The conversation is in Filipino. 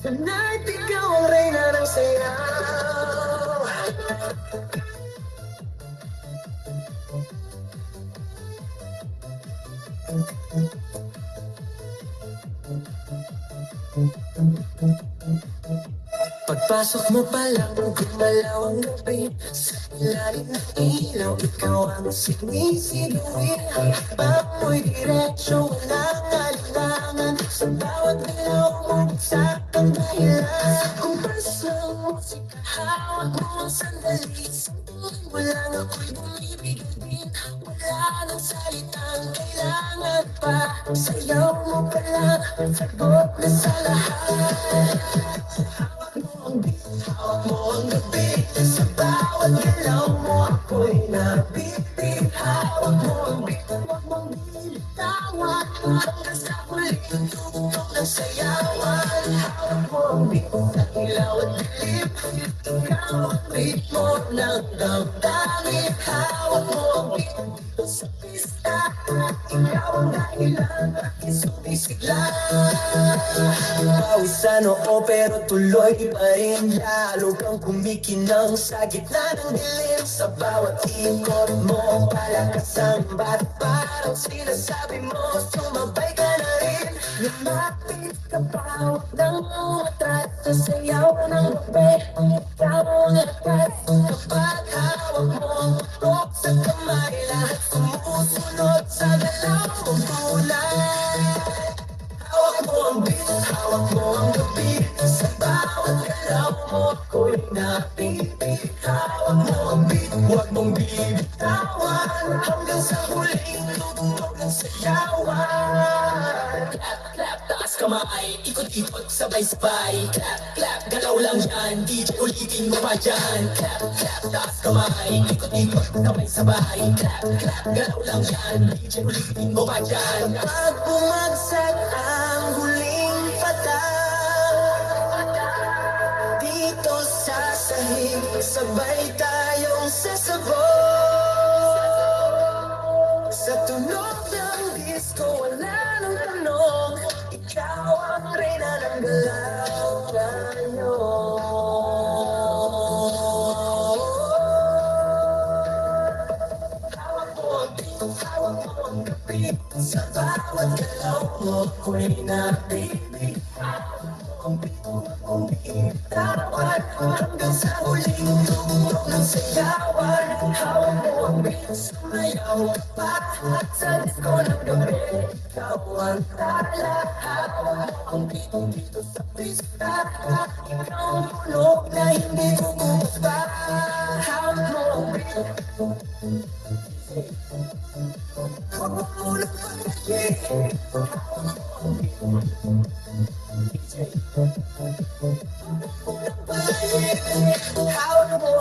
Tonight, ikaw ang reyna ng sayaw. Pagpasok mo pa lang, gumalaw ang gabi. Sa ilalim ng ilaw, ikaw ang sinisiluin. Habang mo'y diretsyo, walang alinlangan. Sa bawat ilaw mo, saktang dahilan. Kung basta ang musika, hawak mo ang sandali. Santuin mo lang ako'y bumibigay din. Wala nang salitang kailangan pa. Sayaw mo pa lang, sagot na sa lahat. Hawak mo ang gabi, sa bawat galaw mo ako'y nabibig. Hawak mo ang beat, huwag mong binitawan. Hanggang sa huling tugtog ng sayawan. Hawak mo ang beat, ang ilaw at dilim. Ikaw ang ritmo ng damdamin. Hawak mo ang beat, dito sa pista. Ikaw ang dahilan, aking sumisigla. Pawisan oo pero tuloy pa rin. Lalo kang kumikinang sa gitna ng dilim. Sa bawat ikot mo, palakas ang bat. Parang sinasabi mo, sumabay ka na rin. Lumapit ka pa, huwag nang umatras. Sa sayaw ng gabi, ikaw ang atas. Kapag hawak mo ang utok sa kamay, lahat sumusunod sa galaw mong kulay. Hawak mo ang beat, hawak mo ang gabi. Sa bawat galaw mo ako'y napipig. Hawak mo ang beat, huwag mong bibitawan. Hanggang sa huling tugtog ng sayawan. Clap, clap, taas kamay, ikot-ikot, sabay-sabay. Clap, clap, galaw lang yan, DJ ulitin mo pa dyan. Clap, clap, taas kamay, ikot-ikot, sabay-sabay. Clap, clap, galaw lang yan, DJ ulitin mo pa dyan. Pag bumagsak ang huling patak, dito sa sahig, sabay tayong sasabog. Sa tunog ng disco, wala nang tanong. Ikaw ang reyna ng galaw ngayon. Hawak mo ang beat, hawak mo ang gabi. Sa bawat galaw mo ako'y nabibig. Hawak mo ang beat, huwag mong bitawan. Hanggang sa huling tugtog ng sayawan. Hawak mo ang beat, sumayaw ka pa. At sa disco ng gabi, ikaw ang tala. Hawak mo ang beat, dito sa pista. Ikaw ang tunog na hindi kukuha. Hawak mo ang beat, huwag mo munang pagkakin. Hawak mo ang beat, DJ, huwag mo munang palayin.